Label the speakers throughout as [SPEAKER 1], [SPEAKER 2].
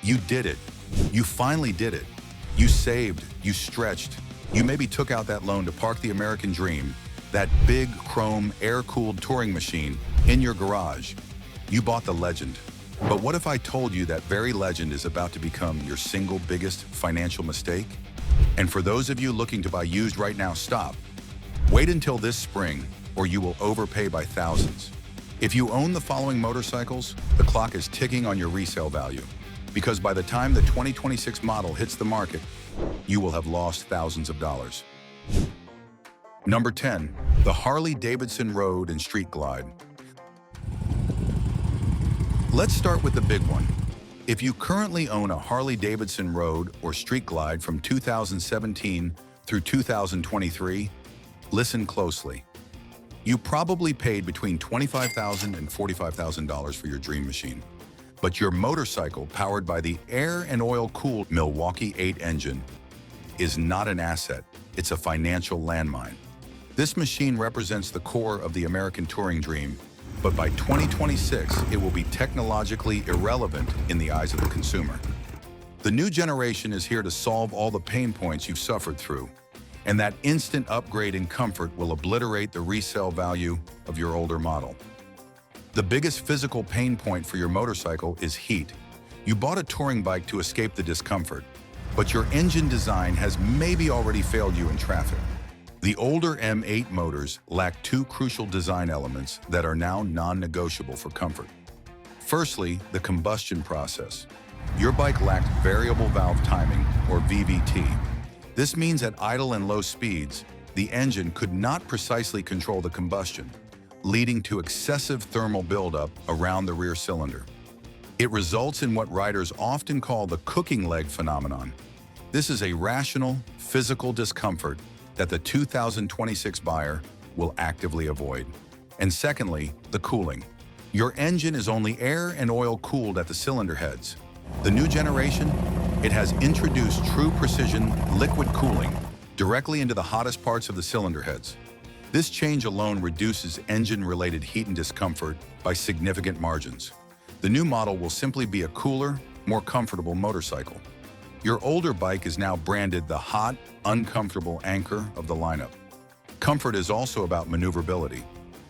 [SPEAKER 1] You did it. You finally did it. You saved, you stretched, you maybe took out that loan to park the American dream, that big chrome air-cooled touring machine, in your garage. You bought the legend. But what if I told you that very legend is about to become your single biggest financial mistake? And for those of you looking to buy used right now, stop. Wait until this spring, or you will overpay by thousands. If you own the following motorcycles, the clock is ticking on your resale value. Because by the time the 2026 model hits the market, you will have lost thousands of dollars. Number 10, the Harley-Davidson Road and Street Glide. Let's start with the big one. If you currently own a Harley-Davidson Road or Street Glide from 2017 through 2023, listen closely. You probably paid between $25,000 and $45,000 for your dream machine. But your motorcycle, powered by the air and oil-cooled Milwaukee 8 engine, is not an asset, it's a financial landmine. This machine represents the core of the American touring dream, but by 2026, it will be technologically irrelevant in the eyes of the consumer. The new generation is here to solve all the pain points you've suffered through, and that instant upgrade in comfort will obliterate the resale value of your older model. The biggest physical pain point for your motorcycle is heat. You bought a touring bike to escape the discomfort, but your engine design has maybe already failed you in traffic. The older M8 motors lack two crucial design elements that are now non-negotiable for comfort. Firstly, the combustion process. Your bike lacked variable valve timing, or VVT. This means at idle and low speeds, the engine could not precisely control the combustion, leading to excessive thermal buildup around the rear cylinder. It results in what riders often call the cooking leg phenomenon. This is a rational, physical discomfort that the 2026 buyer will actively avoid. And secondly, the cooling. Your engine is only air and oil cooled at the cylinder heads. The new generation, it has introduced true precision liquid cooling directly into the hottest parts of the cylinder heads. This change alone reduces engine-related heat and discomfort by significant margins. The new model will simply be a cooler, more comfortable motorcycle. Your older bike is now branded the hot, uncomfortable anchor of the lineup. Comfort is also about maneuverability.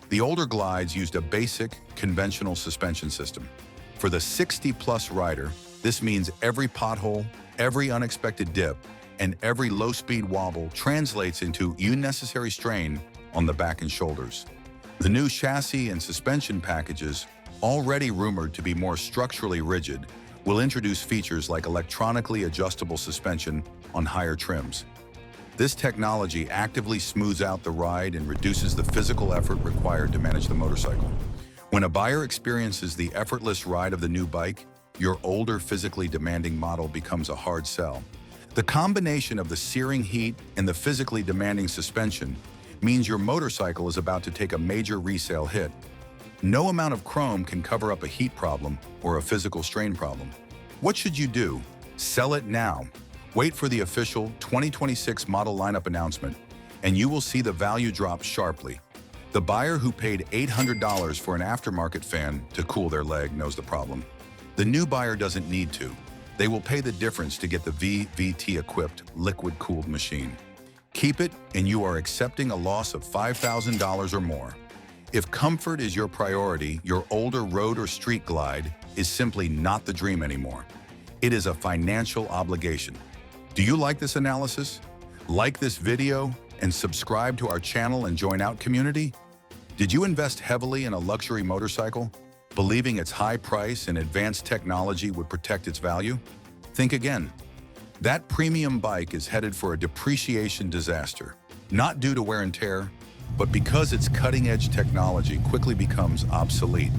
[SPEAKER 1] The older Glides used a basic, conventional suspension system. For the 60-plus rider, this means every pothole, every unexpected dip, and every low-speed wobble translates into unnecessary strain on the back and shoulders. The new chassis and suspension packages, already rumored to be more structurally rigid, will introduce features like electronically adjustable suspension on higher trims. This technology actively smooths out the ride and reduces the physical effort required to manage the motorcycle. When a buyer experiences the effortless ride of the new bike, your older, physically demanding model becomes a hard sell. The combination of the searing heat and the physically demanding suspension means your motorcycle is about to take a major resale hit. No amount of chrome can cover up a heat problem or a physical strain problem. What should you do? Sell it now. Wait for the official 2026 model lineup announcement, and you will see the value drop sharply. The buyer who paid $800 for an aftermarket fan to cool their leg knows the problem. The new buyer doesn't need to. They will pay the difference to get the VVT-equipped liquid-cooled machine. Keep it, and you are accepting a loss of $5,000 or more. If comfort is your priority, your older road or street Glide is simply not the dream anymore. It is a financial obligation. Do you like this analysis? Like this video and subscribe to our channel and join our community? Did you invest heavily in a luxury motorcycle, believing its high price and advanced technology would protect its value? Think again. That premium bike is headed for a depreciation disaster, not due to wear and tear, but because its cutting-edge technology quickly becomes obsolete.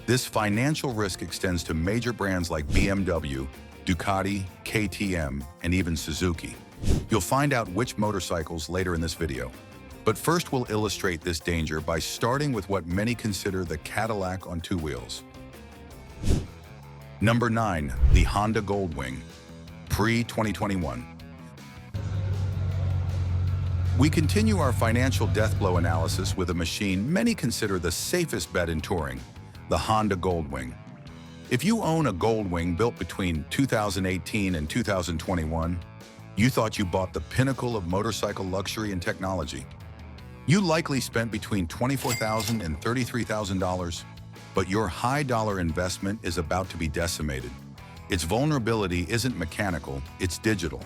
[SPEAKER 1] This financial risk extends to major brands like BMW, Ducati, KTM, and even Suzuki. You'll find out which motorcycles later in this video. But first we'll illustrate this danger by starting with what many consider the Cadillac on two wheels. Number 9, the Honda Goldwing, pre-2021. We continue our financial death blow analysis with a machine many consider the safest bet in touring, the Honda Goldwing. If you own a Goldwing built between 2018 and 2021, you thought you bought the pinnacle of motorcycle luxury and technology. You likely spent between $24,000 and $33,000, but your high-dollar investment is about to be decimated. Its vulnerability isn't mechanical, it's digital.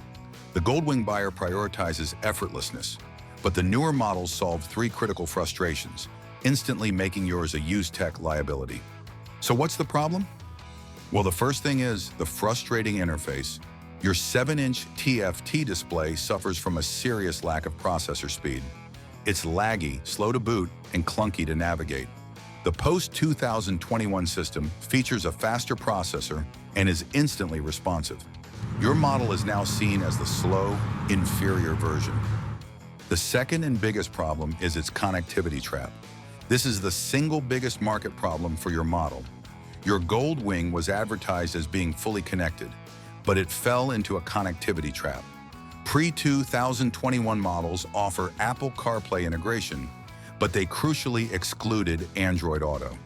[SPEAKER 1] The Goldwing buyer prioritizes effortlessness, but the newer models solve three critical frustrations, instantly making yours a used tech liability. So what's the problem? Well, the first thing is the frustrating interface. Your 7-inch TFT display suffers from a serious lack of processor speed. It's laggy, slow to boot, and clunky to navigate. The post-2021 system features a faster processor and is instantly responsive. Your model is now seen as the slow, inferior version. The second and biggest problem is its connectivity trap. This is the single biggest market problem for your model. Your Goldwing was advertised as being fully connected, but it fell into a connectivity trap. Pre-2021 models offer Apple CarPlay integration, but they crucially excluded Android Auto.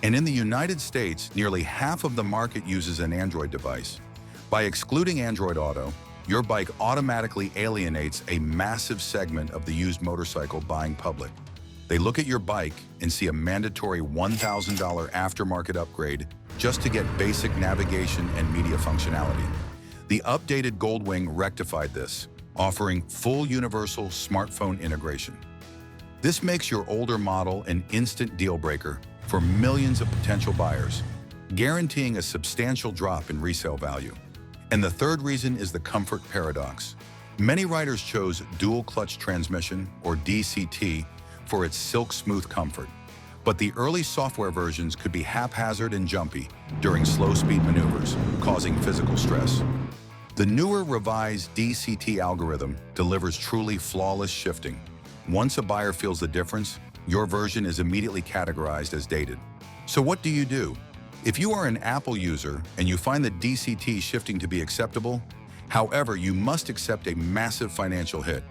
[SPEAKER 1] And in the United States, nearly half of the market uses an Android device. By excluding Android Auto, your bike automatically alienates a massive segment of the used motorcycle buying public. They look at your bike and see a mandatory $1,000 aftermarket upgrade just to get basic navigation and media functionality. The updated Goldwing rectified this, offering full universal smartphone integration. This makes your older model an instant deal breaker for millions of potential buyers, guaranteeing a substantial drop in resale value. And the third reason is the comfort paradox. Many riders chose dual clutch transmission, or DCT, for its silk-smooth comfort. But the early software versions could be haphazard and jumpy during slow-speed maneuvers, causing physical stress. The newer revised DCT algorithm delivers truly flawless shifting. Once a buyer feels the difference, your version is immediately categorized as dated. So what do you do? If you are an Apple user and you find the DCT shifting to be acceptable, however, you must accept a massive financial hit.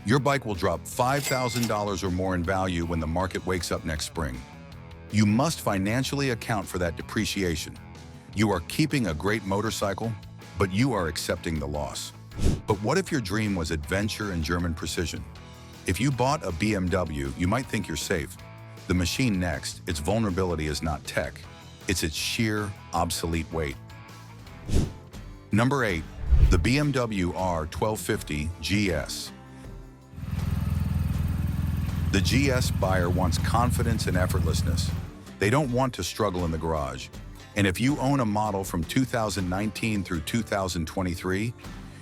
[SPEAKER 1] Your bike will drop $5,000 or more in value when the market wakes up next spring. You must financially account for that depreciation. You are keeping a great motorcycle, but you are accepting the loss. But what if your dream was adventure and German precision? If you bought a BMW, you might think you're safe. The machine next, its vulnerability is not tech, it's its sheer, obsolete weight. Number 8, the BMW R1250 GS. The GS buyer wants confidence and effortlessness. They don't want to struggle in the garage. And if you own a model from 2019 through 2023,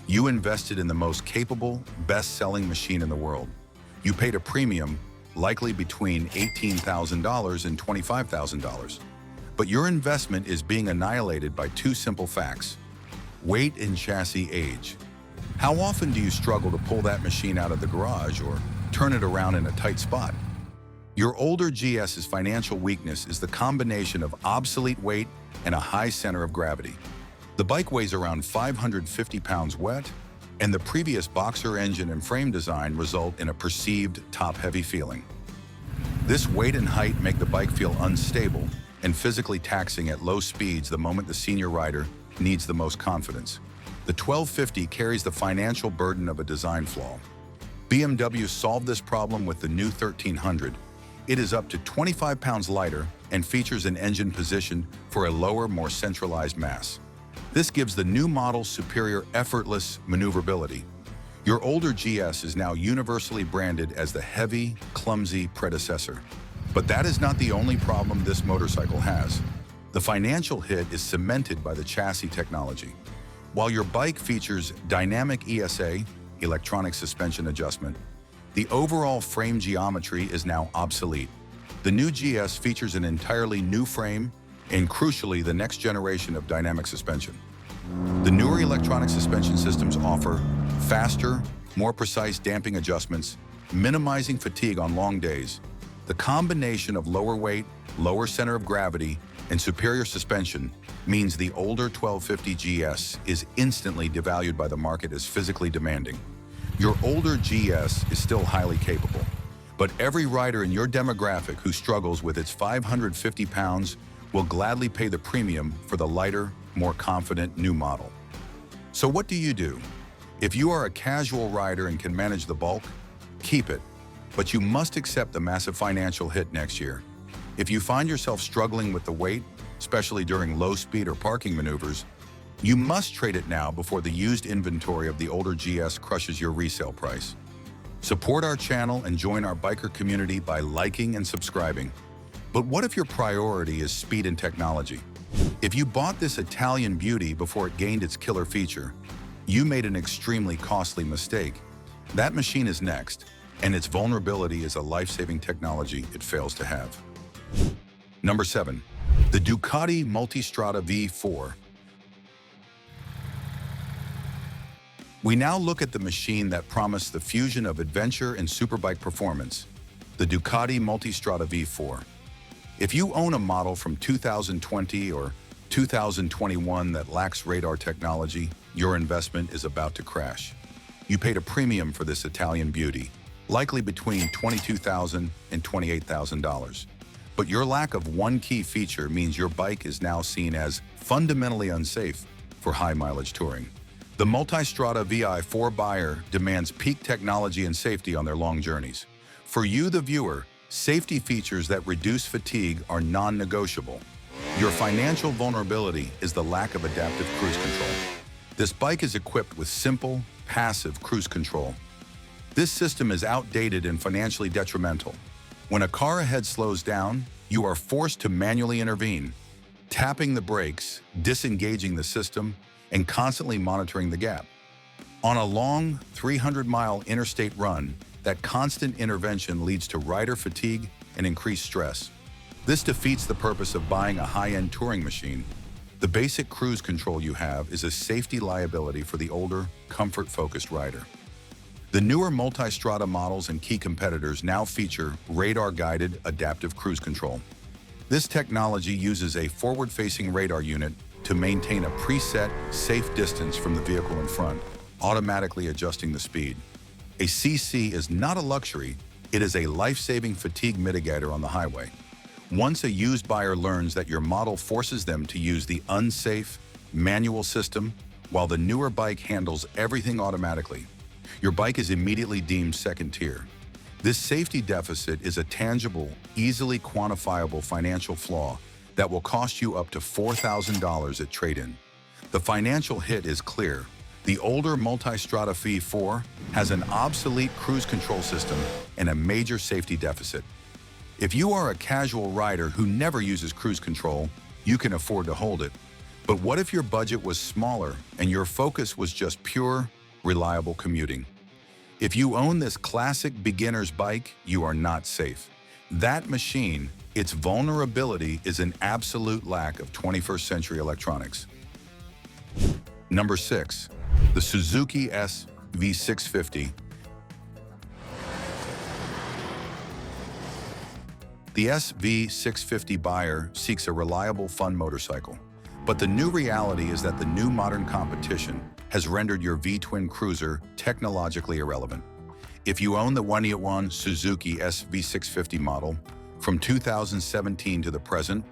[SPEAKER 1] you invested in the most capable, best-selling machine in the world. You paid a premium, likely between $18,000 and $25,000. But your investment is being annihilated by two simple facts: weight and chassis age. How often do you struggle to pull that machine out of the garage or turn it around in a tight spot? Your older GS's financial weakness is the combination of obsolete weight and a high center of gravity. The bike weighs around 550 pounds wet, and the previous boxer engine and frame design result in a perceived top-heavy feeling. This weight and height make the bike feel unstable and physically taxing at low speeds the moment the senior rider needs the most confidence. The 1250 carries the financial burden of a design flaw. BMW solved this problem with the new 1300. It is up to 25 pounds lighter and features an engine positioned for a lower, more centralized mass. This gives the new model superior effortless maneuverability. Your older GS is now universally branded as the heavy, clumsy predecessor. But that is not the only problem this motorcycle has. The financial hit is cemented by the chassis technology. While your bike features dynamic ESA, electronic suspension adjustment, the overall frame geometry is now obsolete. The new GS features an entirely new frame and, crucially, the next generation of dynamic suspension. The newer electronic suspension systems offer faster, more precise damping adjustments, minimizing fatigue on long days. The combination of lower weight, lower center of gravity, and superior suspension means the older 1250 GS is instantly devalued by the market as physically demanding. Your older GS is still highly capable, but every rider in your demographic who struggles with its 550 pounds will gladly pay the premium for the lighter, more confident new model. So what do you do? If you are a casual rider and can manage the bulk, keep it. But you must accept the massive financial hit next year. If you find yourself struggling with the weight, especially during low speed or parking maneuvers, you must trade it now before the used inventory of the older GS crushes your resale price. Support our channel and join our biker community by liking and subscribing. But what if your priority is speed and technology? If you bought this Italian beauty before it gained its killer feature, you made an extremely costly mistake. That machine is next, and its vulnerability is a life-saving technology it fails to have. Number 7. The Ducati Multistrada V4. We now look at the machine that promised the fusion of adventure and superbike performance, the Ducati Multistrada V4. If you own a model from 2020 or 2021 that lacks radar technology, your investment is about to crash. You paid a premium for this Italian beauty, likely between $22,000 and $28,000. But your lack of one key feature means your bike is now seen as fundamentally unsafe for high-mileage touring. The Multistrada V4 buyer demands peak technology and safety on their long journeys. For you, the viewer, safety features that reduce fatigue are non-negotiable. Your financial vulnerability is the lack of adaptive cruise control. This bike is equipped with simple, passive cruise control. This system is outdated and financially detrimental. When a car ahead slows down, you are forced to manually intervene, tapping the brakes, disengaging the system, and constantly monitoring the gap. On a long 300-mile interstate run, that constant intervention leads to rider fatigue and increased stress. This defeats the purpose of buying a high-end touring machine. The basic cruise control you have is a safety liability for the older, comfort-focused rider. The newer Multistrada models and key competitors now feature radar-guided adaptive cruise control. This technology uses a forward-facing radar unit to maintain a preset, safe distance from the vehicle in front, automatically adjusting the speed. A CC is not a luxury, it is a life-saving fatigue mitigator on the highway. Once a used buyer learns that your model forces them to use the unsafe, manual system, while the newer bike handles everything automatically, your bike is immediately deemed second tier. This safety deficit is a tangible, easily quantifiable financial flaw that will cost you up to $4,000 at trade-in. The financial hit is clear. The older Multistrada V4 has an obsolete cruise control system and a major safety deficit. If you are a casual rider who never uses cruise control, you can afford to hold it. But what if your budget was smaller and your focus was just pure, reliable commuting? If you own this classic beginner's bike, you are not safe. That machine, its vulnerability is an absolute lack of 21st century electronics. Number 6. The Suzuki SV650. The SV650 buyer seeks a reliable, fun motorcycle. But the new reality is that the new modern competition has rendered your V-twin cruiser technologically irrelevant. If you own the 1.1 Suzuki SV650 model, from 2017 to the present,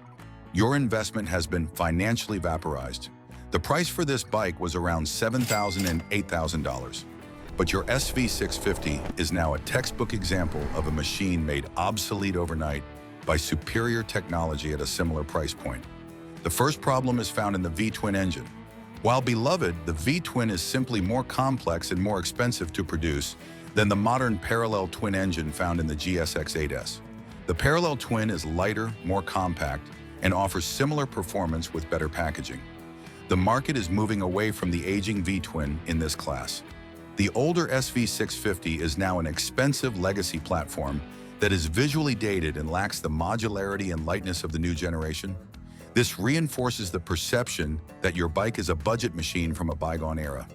[SPEAKER 1] your investment has been financially vaporized. The price for this bike was around $7,000 and $8,000. But your SV650 is now a textbook example of a machine made obsolete overnight by superior technology at a similar price point. The first problem is found in the V-twin engine. While beloved, the V-twin is simply more complex and more expensive to produce than the modern parallel twin engine found in the GSX-8S. The parallel twin is lighter, more compact, and offers similar performance with better packaging. The market is moving away from the aging V-twin in this class. The older SV650 is now an expensive legacy platform that is visually dated and lacks the modularity and lightness of the new generation. This reinforces the perception that your bike is a budget machine from a bygone era.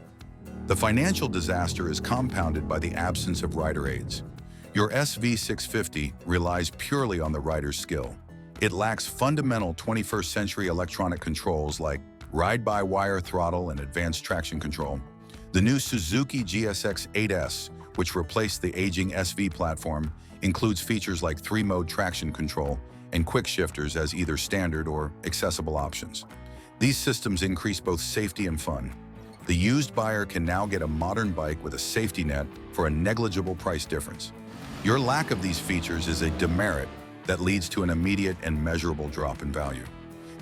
[SPEAKER 1] The financial disaster is compounded by the absence of rider aids. Your SV650 relies purely on the rider's skill. It lacks fundamental 21st century electronic controls like ride-by-wire throttle and advanced traction control. The new Suzuki GSX-8S, which replaced the aging SV platform, includes features like 3-mode traction control and quick shifters as either standard or accessible options. These systems increase both safety and fun. The used buyer can now get a modern bike with a safety net for a negligible price difference. Your lack of these features is a demerit that leads to an immediate and measurable drop in value.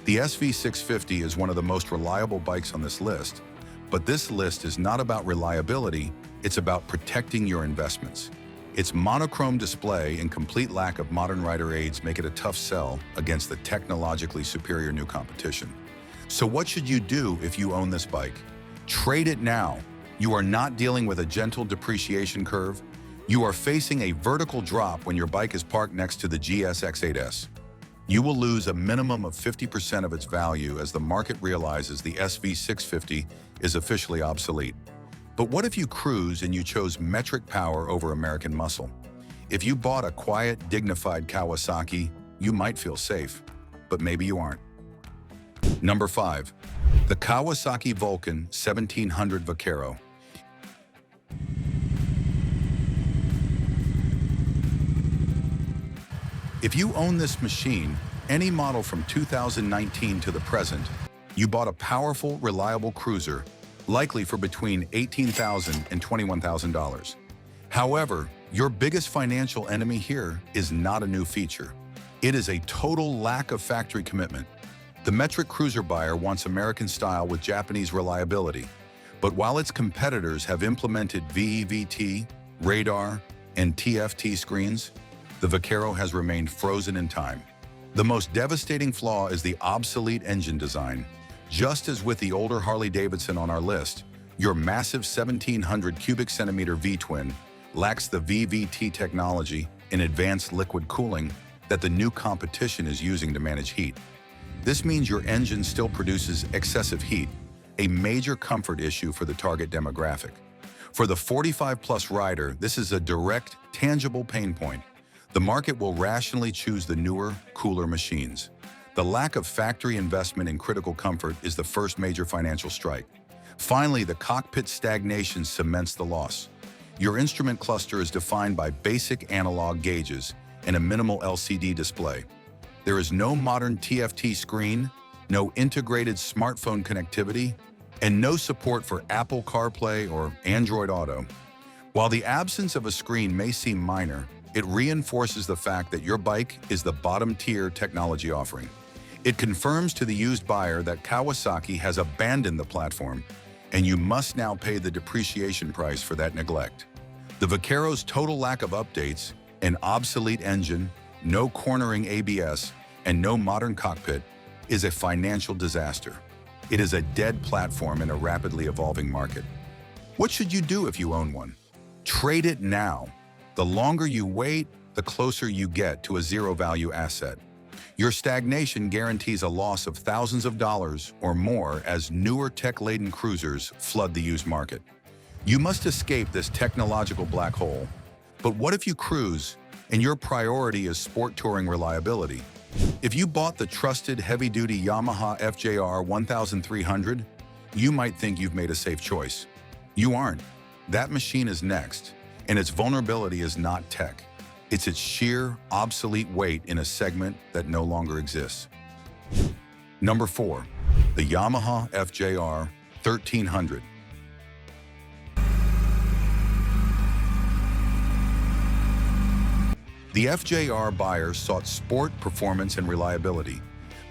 [SPEAKER 1] The SV650 is one of the most reliable bikes on this list, but this list is not about reliability, it's about protecting your investments. Its monochrome display and complete lack of modern rider aids make it a tough sell against the technologically superior new competition. So what should you do if you own this bike? Trade it now. You are not dealing with a gentle depreciation curve. You are facing a vertical drop when your bike is parked next to the GS X8S. You will lose a minimum of 50% of its value as the market realizes the SV650 is officially obsolete. But what if you cruise and you chose metric power over American muscle? If you bought a quiet, dignified Kawasaki, you might feel safe, but maybe you aren't. Number 5. The Kawasaki Vulcan 1700 Vaquero. If you own this machine, any model from 2019 to the present, you bought a powerful, reliable cruiser, likely for between $18,000 and $21,000. However, your biggest financial enemy here is not a new feature. It is a total lack of factory commitment. The metric cruiser buyer wants American style with Japanese reliability, but while its competitors have implemented VEVT, radar, and TFT screens, the Vaquero has remained frozen in time. The most devastating flaw is the obsolete engine design. Just as with the older Harley-Davidson on our list, your massive 1700 cubic centimeter V-twin lacks the VVT technology and advanced liquid cooling that the new competition is using to manage heat. This means your engine still produces excessive heat, a major comfort issue for the target demographic. For the 45-plus rider, this is a direct, tangible pain point. The market will rationally choose the newer, cooler machines. The lack of factory investment in critical comfort is the first major financial strike. Finally, the cockpit stagnation cements the loss. Your instrument cluster is defined by basic analog gauges and a minimal LCD display. There is no modern TFT screen, no integrated smartphone connectivity, and no support for Apple CarPlay or Android Auto. While the absence of a screen may seem minor, it reinforces the fact that your bike is the bottom-tier technology offering. It confirms to the used buyer that Kawasaki has abandoned the platform, and you must now pay the depreciation price for that neglect. The Vaquero's total lack of updates, an obsolete engine, no cornering ABS, and no modern cockpit is a financial disaster. It is a dead platform in a rapidly evolving market. What should you do if you own one? Trade it now. The longer you wait, the closer you get to a zero-value asset. Your stagnation guarantees a loss of thousands of dollars or more as newer tech-laden cruisers flood the used market. You must escape this technological black hole. But what if you cruise and your priority is sport touring reliability? If you bought the trusted heavy-duty Yamaha FJR 1300, you might think you've made a safe choice. You aren't. That machine is next, and its vulnerability is not tech. It's its sheer, obsolete weight in a segment that no longer exists. Number 4. The Yamaha FJR 1300. The FJR buyer sought sport, performance, and reliability,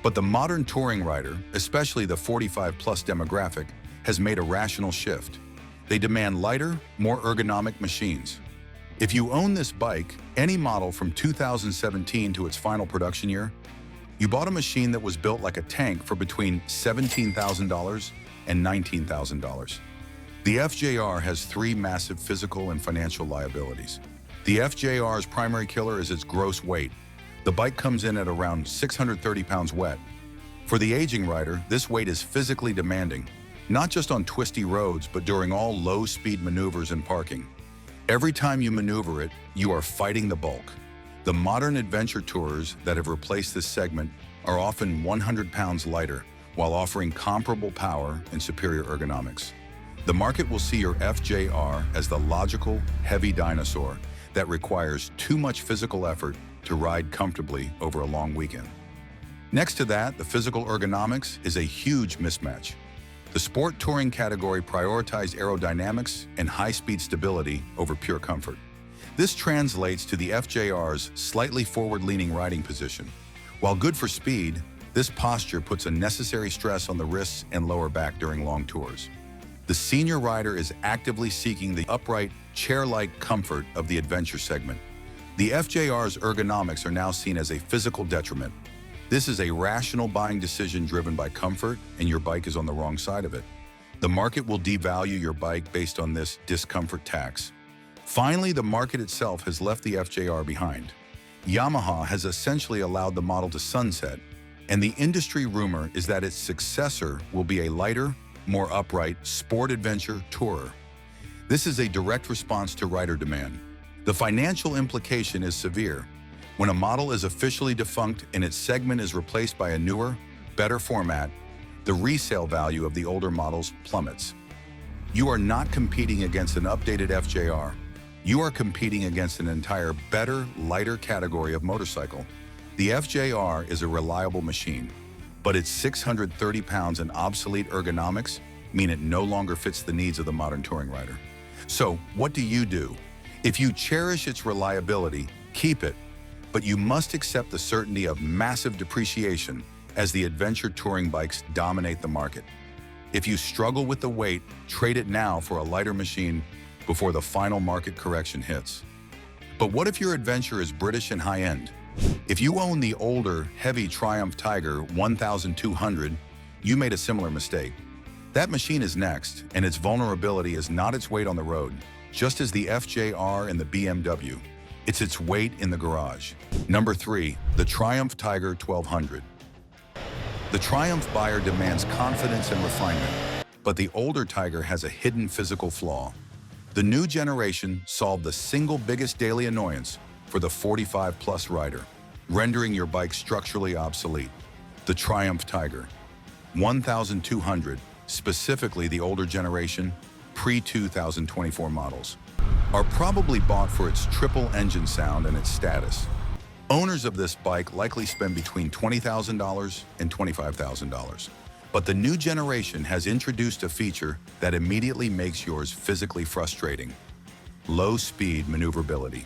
[SPEAKER 1] but the modern touring rider, especially the 45-plus demographic, has made a rational shift. They demand lighter, more ergonomic machines. If you own this bike, any model from 2017 to its final production year, you bought a machine that was built like a tank for between $17,000 and $19,000. The FJR has 3 massive physical and financial liabilities. The FJR's primary killer is its gross weight. The bike comes in at around 630 pounds wet. For the aging rider, this weight is physically demanding, not just on twisty roads, but during all low-speed maneuvers and parking. Every time you maneuver it, you are fighting the bulk. The modern adventure tourers that have replaced this segment are often 100 pounds lighter, while offering comparable power and superior ergonomics. The market will see your FJR as the logical, heavy dinosaur that requires too much physical effort to ride comfortably over a long weekend. Next to that, the physical ergonomics is a huge mismatch. The sport touring category prioritized aerodynamics and high-speed stability over pure comfort. This translates to the FJR's slightly forward-leaning riding position. While good for speed, this posture puts unnecessary stress on the wrists and lower back during long tours. The senior rider is actively seeking the upright, chair-like comfort of the adventure segment. The FJR's ergonomics are now seen as a physical detriment. This is a rational buying decision driven by comfort, and your bike is on the wrong side of it. The market will devalue your bike based on this discomfort tax. Finally, the market itself has left the FJR behind. Yamaha has essentially allowed the model to sunset, and the industry rumor is that its successor will be a lighter, more upright, sport adventure tourer. This is a direct response to rider demand. The financial implication is severe. When a model is officially defunct and its segment is replaced by a newer, better format, the resale value of the older models plummets. You are not competing against an updated FJR. You are competing against an entire better, lighter category of motorcycle. The FJR is a reliable machine, but its 630 pounds and obsolete ergonomics mean it no longer fits the needs of the modern touring rider. So, what do you do? If you cherish its reliability, keep it, but you must accept the certainty of massive depreciation as the adventure touring bikes dominate the market. If you struggle with the weight, trade it now for a lighter machine before the final market correction hits. But what if your adventure is British and high-end? If you own the older, heavy Triumph Tiger 1200, you made a similar mistake. That machine is next, and its vulnerability is not its weight on the road, just as the FJR and the BMW. It's its weight in the garage. Number 3, the Triumph Tiger 1200. The Triumph buyer demands confidence and refinement, but the older Tiger has a hidden physical flaw. The new generation solved the single biggest daily annoyance for the 45-plus rider, rendering your bike structurally obsolete. The Triumph Tiger 1200, specifically the older generation, pre-2024 models, are probably bought for its triple engine sound and its status. Owners of this bike likely spend between $20,000 and $25,000. But the new generation has introduced a feature that immediately makes yours physically frustrating: low-speed maneuverability.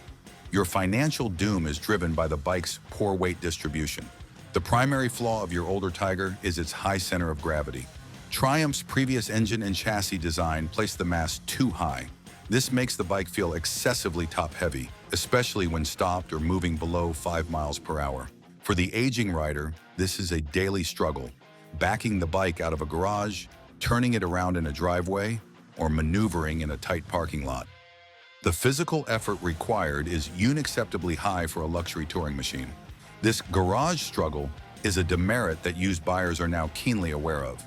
[SPEAKER 1] Your financial doom is driven by the bike's poor weight distribution. The primary flaw of your older Tiger is its high center of gravity. Triumph's previous engine and chassis design placed the mass too high. This makes the bike feel excessively top-heavy, especially when stopped or moving below 5 miles per hour. For the aging rider, this is a daily struggle, backing the bike out of a garage, turning it around in a driveway, or maneuvering in a tight parking lot. The physical effort required is unacceptably high for a luxury touring machine. This garage struggle is a demerit that used buyers are now keenly aware of.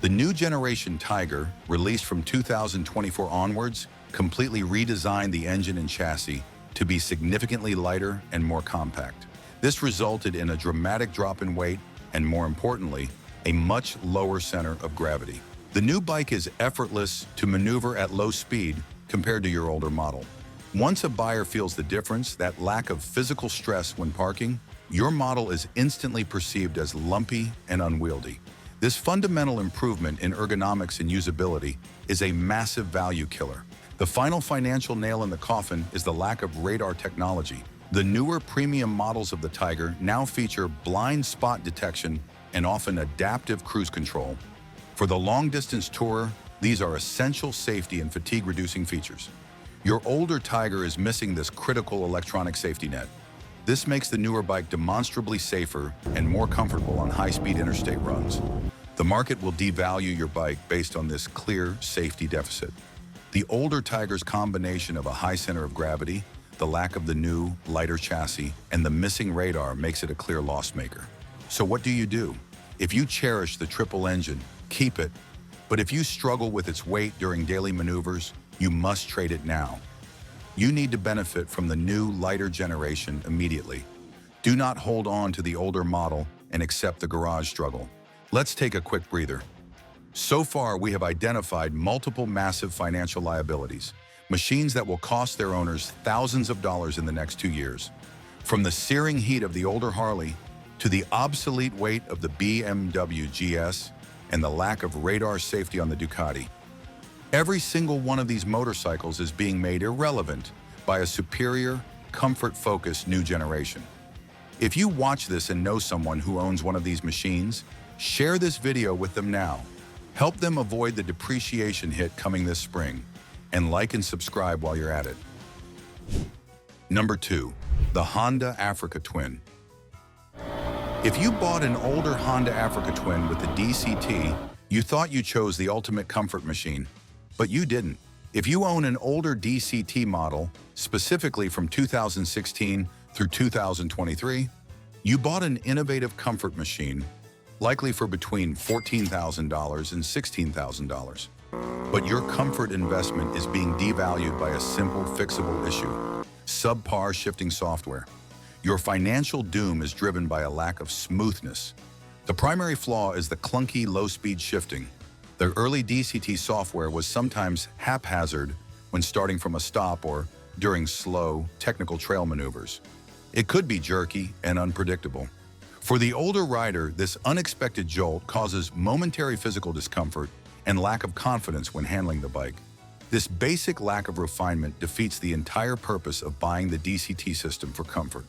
[SPEAKER 1] The new generation Tiger, released from 2024 onwards, completely redesigned the engine and chassis to be significantly lighter and more compact. This resulted in a dramatic drop in weight and, more importantly, a much lower center of gravity. The new bike is effortless to maneuver at low speed compared to your older model. Once a buyer feels the difference, that lack of physical stress when parking, your model is instantly perceived as lumpy and unwieldy. This fundamental improvement in ergonomics and usability is a massive value killer. The final financial nail in the coffin is the lack of radar technology. The newer premium models of the Tiger now feature blind spot detection and often adaptive cruise control. For the long-distance tourer, these are essential safety and fatigue-reducing features. Your older Tiger is missing this critical electronic safety net. This makes the newer bike demonstrably safer and more comfortable on high-speed interstate runs. The market will devalue your bike based on this clear safety deficit. The older Tiger's combination of a high center of gravity, the lack of the new, lighter chassis, and the missing radar makes it a clear loss maker. So what do you do? If you cherish the triple engine, keep it. But if you struggle with its weight during daily maneuvers, you must trade it now. You need to benefit from the new, lighter generation immediately. Do not hold on to the older model and accept the garage struggle. Let's take a quick breather. So far, we have identified multiple massive financial liabilities, machines that will cost their owners thousands of dollars in the next 2 years. From the searing heat of the older Harley to the obsolete weight of the BMW GS and the lack of radar safety on the Ducati, every single one of these motorcycles is being made irrelevant by a superior, comfort-focused new generation. If you watch this and know someone who owns one of these machines, share this video with them now. Help them avoid the depreciation hit coming this spring, and like and subscribe while you're at it. Number 2. The Honda Africa Twin. If you bought an older Honda Africa Twin with the DCT, you thought you chose the ultimate comfort machine, but you didn't. If you own an older DCT model, specifically from 2016 through 2023, you bought an innovative comfort machine, likely for between $14,000 and $16,000. But your comfort investment is being devalued by a simple, fixable issue: subpar shifting software. Your financial doom is driven by a lack of smoothness. The primary flaw is the clunky, low-speed shifting. The early DCT software was sometimes haphazard when starting from a stop or during slow, technical trail maneuvers. It could be jerky and unpredictable. For the older rider, this unexpected jolt causes momentary physical discomfort and lack of confidence when handling the bike. This basic lack of refinement defeats the entire purpose of buying the DCT system for comfort.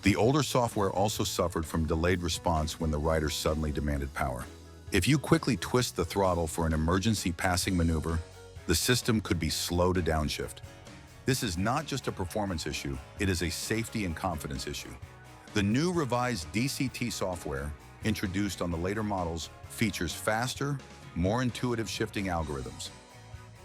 [SPEAKER 1] The older software also suffered from delayed response when the rider suddenly demanded power. If you quickly twist the throttle for an emergency passing maneuver, the system could be slow to downshift. This is not just a performance issue, it is a safety and confidence issue. The new revised DCT software, introduced on the later models, features faster, more intuitive shifting algorithms.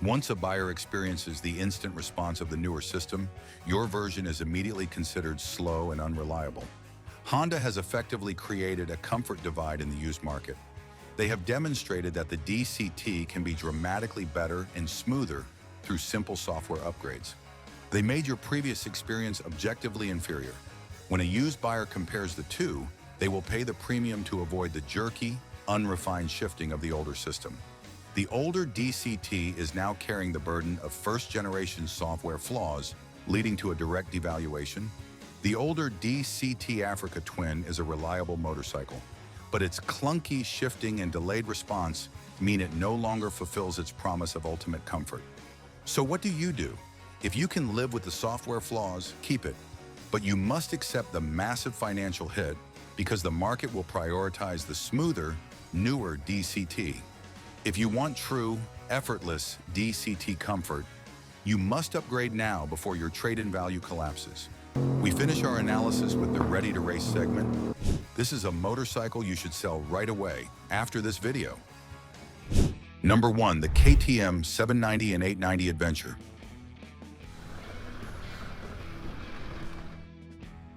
[SPEAKER 1] Once a buyer experiences the instant response of the newer system, your version is immediately considered slow and unreliable. Honda has effectively created a comfort divide in the used market. They have demonstrated that the DCT can be dramatically better and smoother through simple software upgrades. They made your previous experience objectively inferior. When a used buyer compares the two, they will pay the premium to avoid the jerky, unrefined shifting of the older system. The older DCT is now carrying the burden of first-generation software flaws, leading to a direct devaluation. The older DCT Africa Twin is a reliable motorcycle, but its clunky shifting and delayed response mean it no longer fulfills its promise of ultimate comfort. So what do? If you can live with the software flaws, keep it. But you must accept the massive financial hit because the market will prioritize the smoother, newer DCT. If you want true, effortless DCT comfort, you must upgrade now before your trade-in value collapses. We finish our analysis with the Ready to Race segment. This is a motorcycle you should sell right away after this video. Number 1, the KTM 790 and 890 Adventure.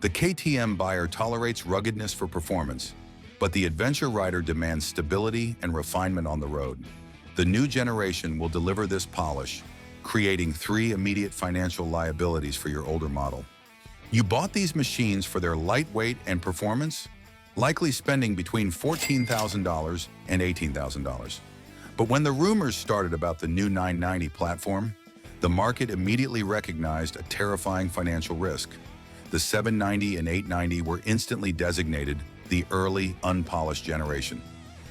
[SPEAKER 1] The KTM buyer tolerates ruggedness for performance, but the adventure rider demands stability and refinement on the road. The new generation will deliver this polish, creating 3 immediate financial liabilities for your older model. You bought these machines for their lightweight and performance, likely spending between $14,000 and $18,000. But when the rumors started about the new 990 platform, the market immediately recognized a terrifying financial risk. The 790 and 890 were instantly designated the early, unpolished generation.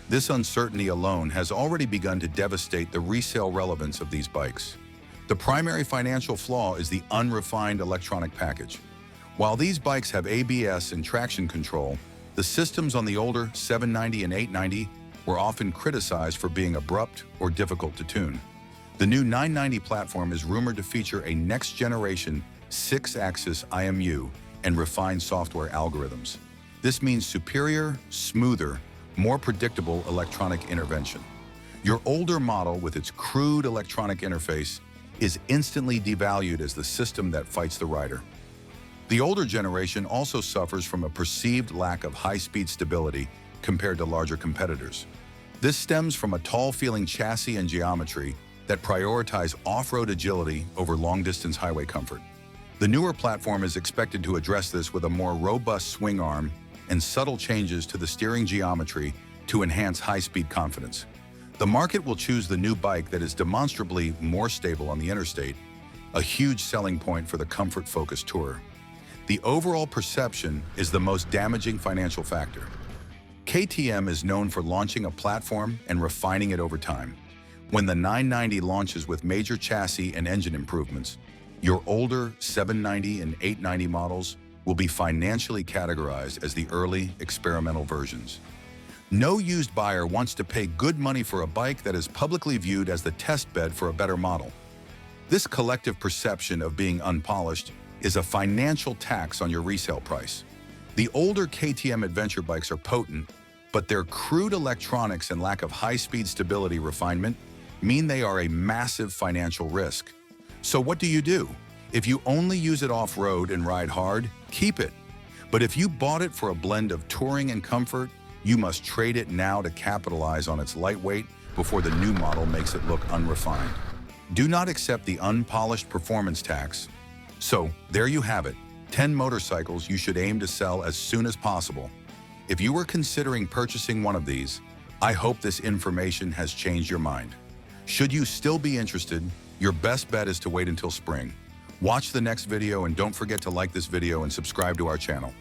[SPEAKER 1] This uncertainty alone has already begun to devastate the resale relevance of these bikes. The primary financial flaw is the unrefined electronic package. While these bikes have ABS and traction control, the systems on the older 790 and 890 were often criticized for being abrupt or difficult to tune. The new 990 platform is rumored to feature a next-generation 6-axis IMU and refined software algorithms. This means superior, smoother, more predictable electronic intervention. Your older model with its crude electronic interface is instantly devalued as the system that fights the rider. The older generation also suffers from a perceived lack of high-speed stability compared to larger competitors. This stems from a tall-feeling chassis and geometry that prioritize off-road agility over long-distance highway comfort. The newer platform is expected to address this with a more robust swing arm and subtle changes to the steering geometry to enhance high-speed confidence. The market will choose the new bike that is demonstrably more stable on the interstate, a huge selling point for the comfort-focused tourer. The overall perception is the most damaging financial factor. KTM is known for launching a platform and refining it over time. When the 990 launches with major chassis and engine improvements, your older 790 and 890 models will be financially categorized as the early experimental versions. No used buyer wants to pay good money for a bike that is publicly viewed as the test bed for a better model. This collective perception of being unpolished is a financial tax on your resale price. The older KTM adventure bikes are potent, but their crude electronics and lack of high-speed stability refinement mean they are a massive financial risk. So what do? If you only use it off-road and ride hard, keep it. But if you bought it for a blend of touring and comfort, you must trade it now to capitalize on its lightweight before the new model makes it look unrefined. Do not accept the unpolished performance tax. So, there you have it, 10 motorcycles you should aim to sell as soon as possible. If you were considering purchasing one of these, I hope this information has changed your mind. Should you still be interested, your best bet is to wait until spring. Watch the next video and don't forget to like this video and subscribe to our channel.